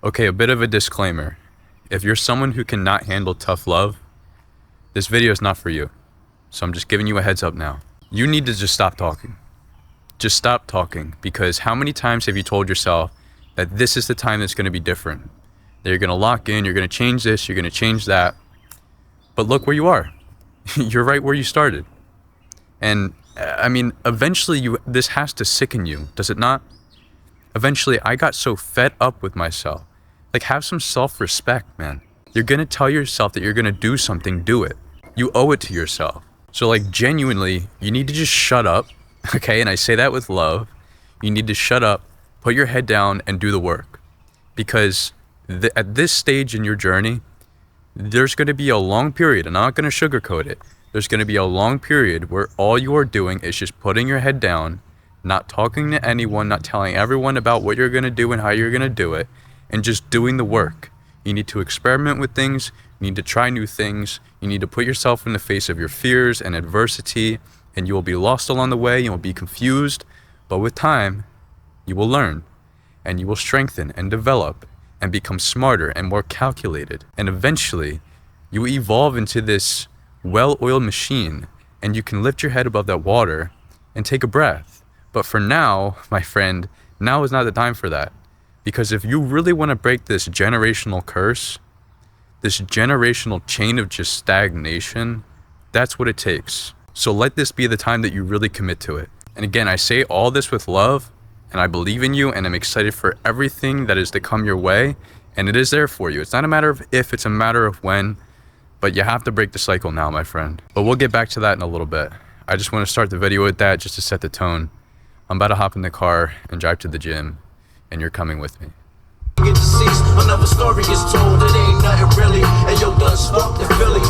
Okay, a bit of a disclaimer. If you're someone who cannot handle tough love, this video is not for you. So I'm just giving you a heads up now. You need to just stop talking. Just stop talking, because how many times have you told yourself that this is the time that's going to be different? That you're going to lock in, you're going to change this, you're going to change that. But look where you are. You're right where you started. And I mean, eventually this has to sicken you, does it not? Eventually, I got so fed up with myself. Like, have some self-respect, man. You're gonna tell yourself that you're gonna do something, do it. You owe it to yourself. So like, genuinely, you need to just shut up, okay? And I say that with love. You need to shut up, put your head down, and do the work. Because at this stage in your journey, there's gonna be a long period, and I'm not gonna sugarcoat it. There's gonna be a long period where all you are doing is just putting your head down, not talking to anyone, not telling everyone about what you're gonna do and how you're gonna do it, and just doing the work. You need to experiment with things, you need to try new things, you need to put yourself in the face of your fears and adversity, and you will be lost along the way, you will be confused, but with time, you will learn, and you will strengthen and develop, and become smarter and more calculated, and eventually, you will evolve into this well-oiled machine, and you can lift your head above that water and take a breath. But for now, my friend, now is not the time for that. Because if you really want to break this generational curse, this generational chain of just stagnation, that's what it takes. So let this be the time that you really commit to it. And again, I say all this with love, and I believe in you, and I'm excited for everything that is to come your way, and it is there for you. It's not a matter of if, it's a matter of when, but you have to break the cycle now, my friend. But we'll get back to that in a little bit. I just want to start the video with that just to set the tone. I'm about to hop in the car and drive to the gym, and you're coming with me. Get deceased, another story is told, it ain't nothing really, and yo done sparked the Philly.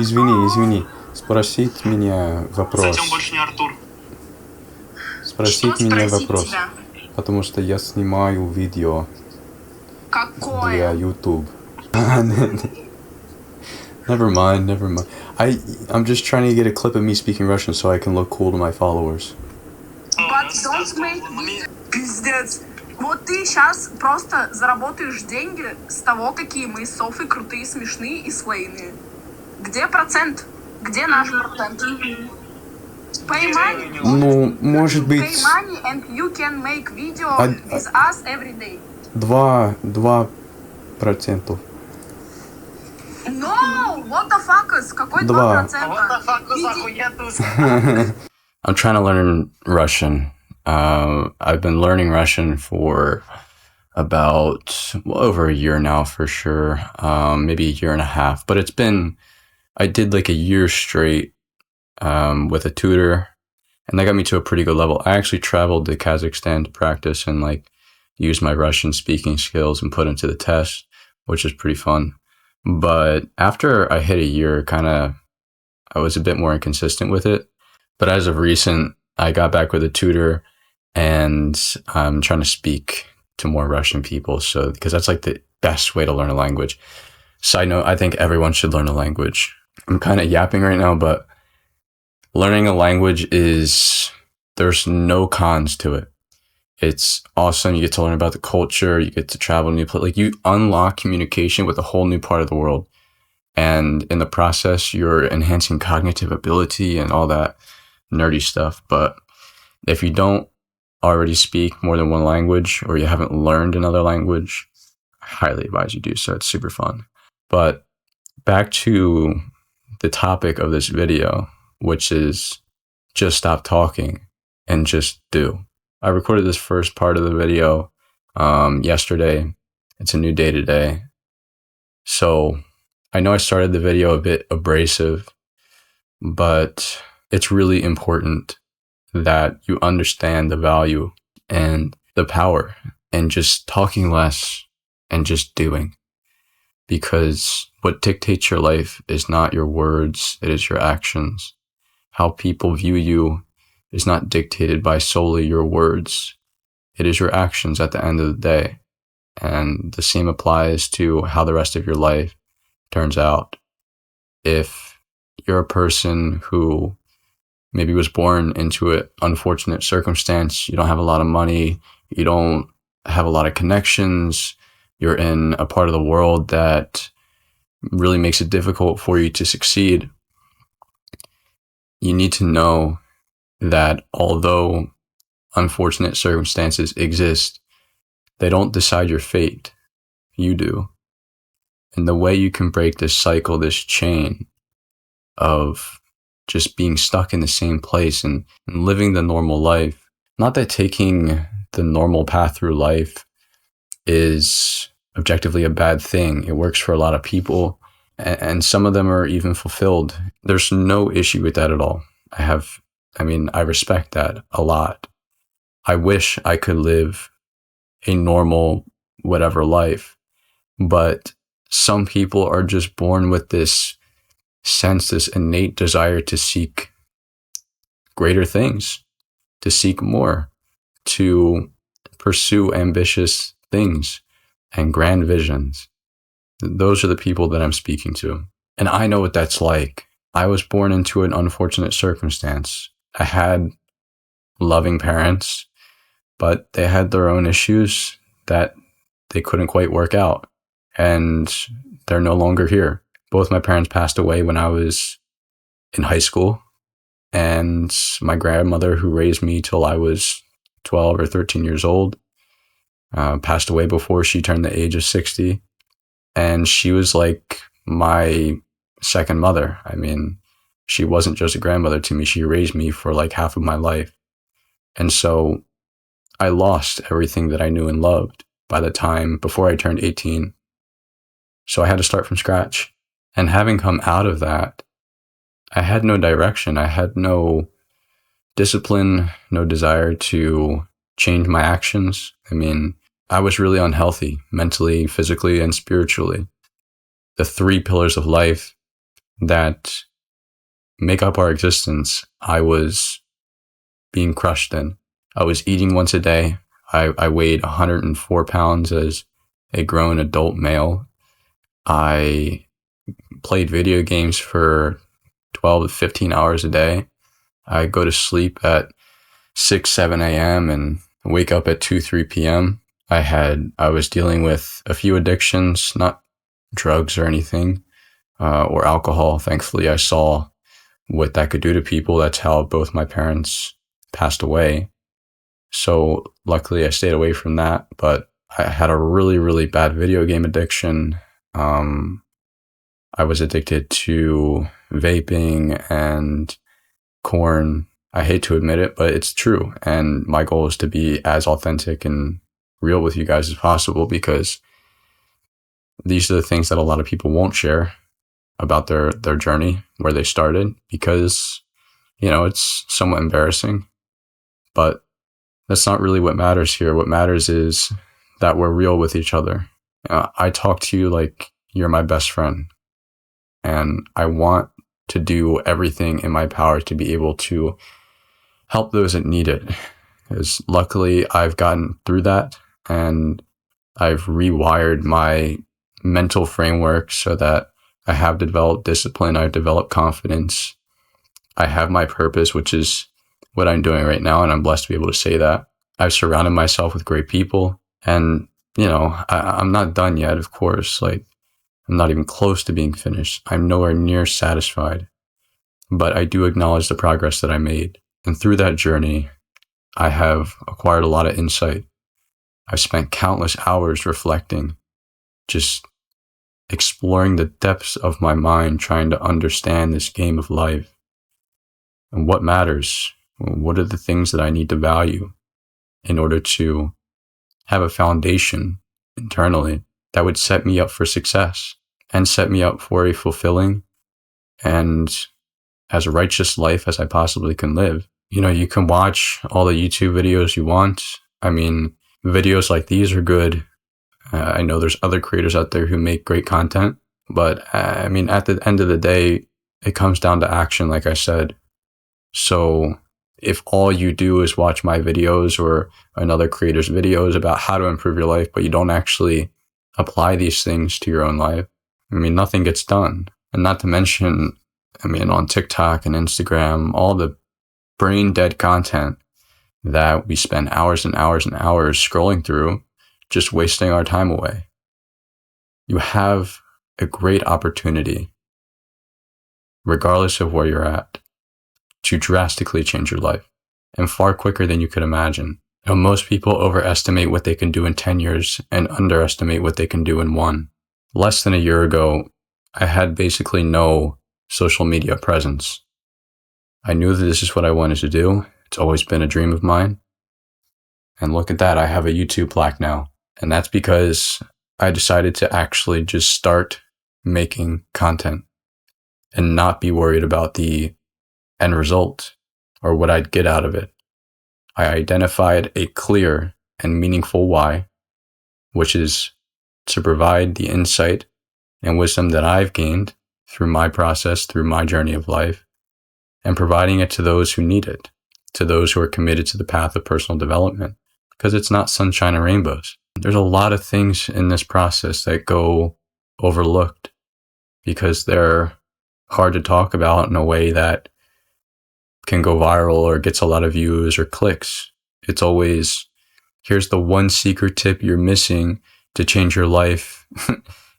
Извини, спросить меня вопрос. Зачем больше не Артур? Спросить меня вопрос. Тебя? Потому что я снимаю видео Какое? для YouTube. Never mind. I'm just trying to get a clip of me speaking Russian so I can look cool to my followers. But don't make me... Пиздец. Вот ты сейчас просто заработаешь деньги с того, какие мы с Софой крутые, смешные и слейные. Где процент? Где наш процент? Pay money. Ну, может быть... Pay money and you can make video with us every day. 2%. No! What the fuck is? Какой 2%? I'm trying to learn Russian. I've been learning Russian for about over a year now, for sure. Maybe a year and a half. But I did like a year straight with a tutor, and that got me to a pretty good level. I actually traveled to Kazakhstan to practice and like use my Russian speaking skills and put into the test, which is pretty fun. But after I hit a year, I was a bit more inconsistent with it. But as of recent, I got back with a tutor, and I'm trying to speak to more Russian people. So, because that's like the best way to learn a language. Side note, I think everyone should learn a language. I'm kind of yapping right now, but learning a language there's no cons to it. It's awesome. You get to learn about the culture. You get to travel to new places. Like, you unlock communication with a whole new part of the world. And in the process, you're enhancing cognitive ability and all that nerdy stuff. But if you don't already speak more than one language, or you haven't learned another language, I highly advise you do so. It's super fun. But back to the topic of this video, which is just stop talking and just do. I recorded this first part of the video yesterday. It's a new day today. So I know I started the video a bit abrasive, but it's really important that you understand the value and the power and just talking less and just doing. Because what dictates your life is not your words, it is your actions. How people view you is not dictated by solely your words. It is your actions at the end of the day. And the same applies to how the rest of your life turns out. If you're a person who maybe was born into an unfortunate circumstance, you don't have a lot of money, you don't have a lot of connections, you're in a part of the world that really makes it difficult for you to succeed, you need to know that although unfortunate circumstances exist, they don't decide your fate. You do. And the way you can break this cycle, this chain of just being stuck in the same place and living the normal life, not that taking the normal path through life is objectively a bad thing. It works for a lot of people, and some of them are even fulfilled. There's no issue with that at all. I respect that a lot. I wish I could live a normal whatever life, but some people are just born with this sense, this innate desire to seek greater things, to seek more, to pursue ambitious things and grand visions. Those are the people that I'm speaking to. And I know what that's like. I was born into an unfortunate circumstance. I had loving parents, but they had their own issues that they couldn't quite work out. And they're no longer here. Both my parents passed away when I was in high school. And my grandmother, who raised me till I was 12 or 13 years old, passed away before she turned the age of 60. And she was like my second mother. I mean, she wasn't just a grandmother to me. She raised me for like half of my life. And so I lost everything that I knew and loved by the time before I turned 18. So I had to start from scratch. And having come out of that, I had no direction. I had no discipline, no desire to change my actions. I mean, I was really unhealthy mentally, physically, and spiritually. The three pillars of life that make up our existence, I was being crushed in. I was eating once a day. I weighed 104 pounds as a grown adult male. I played video games for 12 to 15 hours a day. I go to sleep at 6, 7 a.m. and wake up at 2, 3 p.m. I was dealing with a few addictions, not drugs or anything, or alcohol. Thankfully, I saw what that could do to people. That's how both my parents passed away. So luckily I stayed away from that, but I had a really, really bad video game addiction. I was addicted to vaping and corn. I hate to admit it, but it's true. And my goal is to be as authentic and real with you guys as possible, because these are the things that a lot of people won't share about their journey, where they started, because, it's somewhat embarrassing. But that's not really what matters here. What matters is that we're real with each other. I talk to you like you're my best friend. And I want to do everything in my power to be able to help those that need it. Because luckily I've gotten through that, and I've rewired my mental framework so that I have developed discipline. I've developed confidence. I have my purpose, which is what I'm doing right now. And I'm blessed to be able to say that. I've surrounded myself with great people, and, I'm not done yet, of course. Like, I'm not even close to being finished. I'm nowhere near satisfied, but I do acknowledge the progress that I made. And through that journey, I have acquired a lot of insight. I've spent countless hours reflecting, just exploring the depths of my mind, trying to understand this game of life and what matters. What are the things that I need to value in order to have a foundation internally that would set me up for success and set me up for a fulfilling and as righteous life as I possibly can live. You can watch all the YouTube videos you want. I mean, videos like these are good. I know there's other creators out there who make great content, but I mean, at the end of the day, it comes down to action, like I said. So if all you do is watch my videos or another creator's videos about how to improve your life, but you don't actually apply these things to your own life, I mean, nothing gets done. And not to mention, I mean, on TikTok and Instagram, all the brain dead content that we spend hours and hours and hours scrolling through, just wasting our time away. You have a great opportunity, regardless of where you're at, to drastically change your life, and far quicker than you could imagine. You know, most people overestimate what they can do in 10 years and underestimate what they can do in one. Less than a year ago, I had basically no social media presence. I knew that this is what I wanted to do. It's always been a dream of mine. And look at that, I have a YouTube plaque now. And that's because I decided to actually just start making content and not be worried about the end result or what I'd get out of it. I identified a clear and meaningful why, which is to provide the insight and wisdom that I've gained through my process, through my journey of life, and providing it to those who need it, to those who are committed to the path of personal development, because it's not sunshine and rainbows. There's a lot of things in this process that go overlooked because they're hard to talk about in a way that can go viral or gets a lot of views or clicks. It's always, here's the one secret tip you're missing to change your life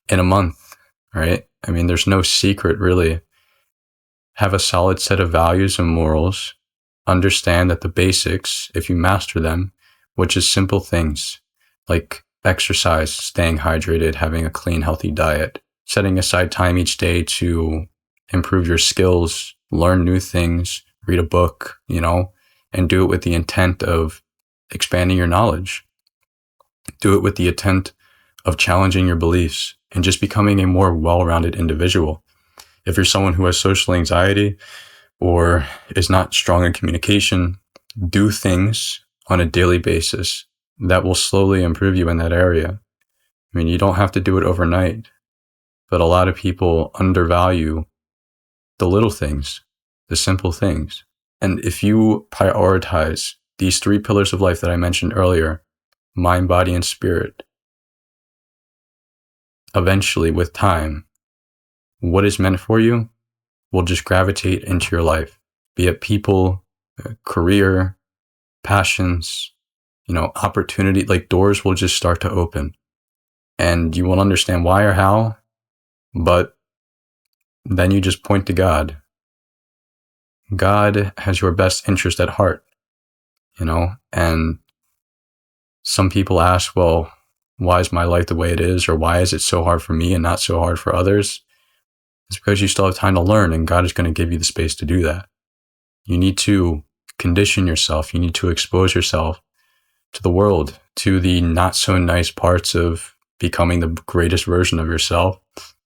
in a month, right? I mean, there's no secret really. Have a solid set of values and morals. Understand that the basics, if you master them, which is simple things like exercise, staying hydrated, having a clean, healthy diet, setting aside time each day to improve your skills, learn new things, read a book, and do it with the intent of expanding your knowledge. Do it with the intent of challenging your beliefs and just becoming a more well-rounded individual. If you're someone who has social anxiety or is not strong in communication, do things on a daily basis that will slowly improve you in that area. I mean, you don't have to do it overnight, but a lot of people undervalue the little things, the simple things. And if you prioritize these 3 pillars of life that I mentioned earlier, mind, body, and spirit, eventually with time, what is meant for you will just gravitate into your life, be it people, career, passions, opportunity, like doors will just start to open and you won't understand why or how, but then you just point to God. God has your best interest at heart, and some people ask, well, why is my life the way it is? Or why is it so hard for me and not so hard for others? It's because you still have time to learn and God is going to give you the space to do that. You need to condition yourself. You need to expose yourself to the world, to the not so nice parts of becoming the greatest version of yourself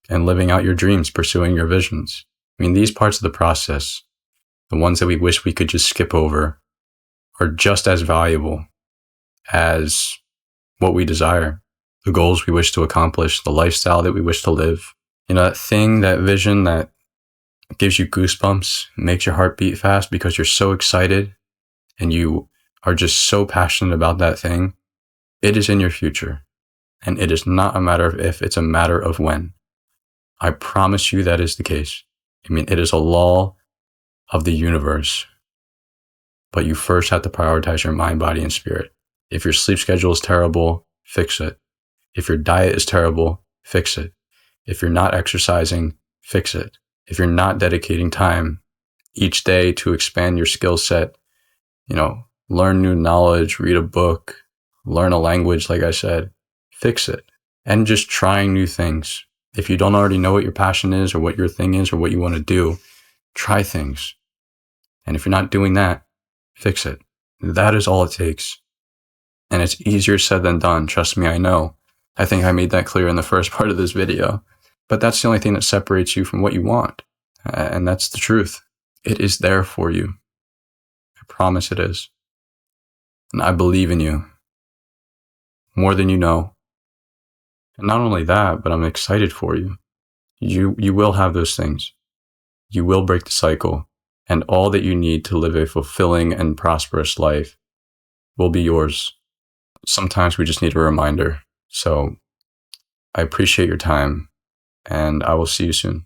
and living out your dreams, pursuing your visions. I mean, these parts of the process, the ones that we wish we could just skip over, are just as valuable as what we desire, the goals we wish to accomplish, the lifestyle that we wish to live. That thing, that vision that gives you goosebumps, makes your heart beat fast because you're so excited and you are just so passionate about that thing. It is in your future. And it is not a matter of if, it's a matter of when. I promise you that is the case. I mean, it is a law of the universe. But you first have to prioritize your mind, body, and spirit. If your sleep schedule is terrible, fix it. If your diet is terrible, fix it. If you're not exercising, fix it. If you're not dedicating time each day to expand your skill set, learn new knowledge, read a book, learn a language, like I said, fix it. And just trying new things. If you don't already know what your passion is or what your thing is or what you want to do, try things. And if you're not doing that, fix it. That is all it takes. And it's easier said than done. Trust me, I know. I think I made that clear in the first part of this video. But that's the only thing that separates you from what you want. And that's the truth. It is there for you. I promise it is. And I believe in you more than you know. And not only that, but I'm excited for you. You will have those things. You will break the cycle, and all that you need to live a fulfilling and prosperous life will be yours. Sometimes we just need a reminder. So I appreciate your time, and I will see you soon.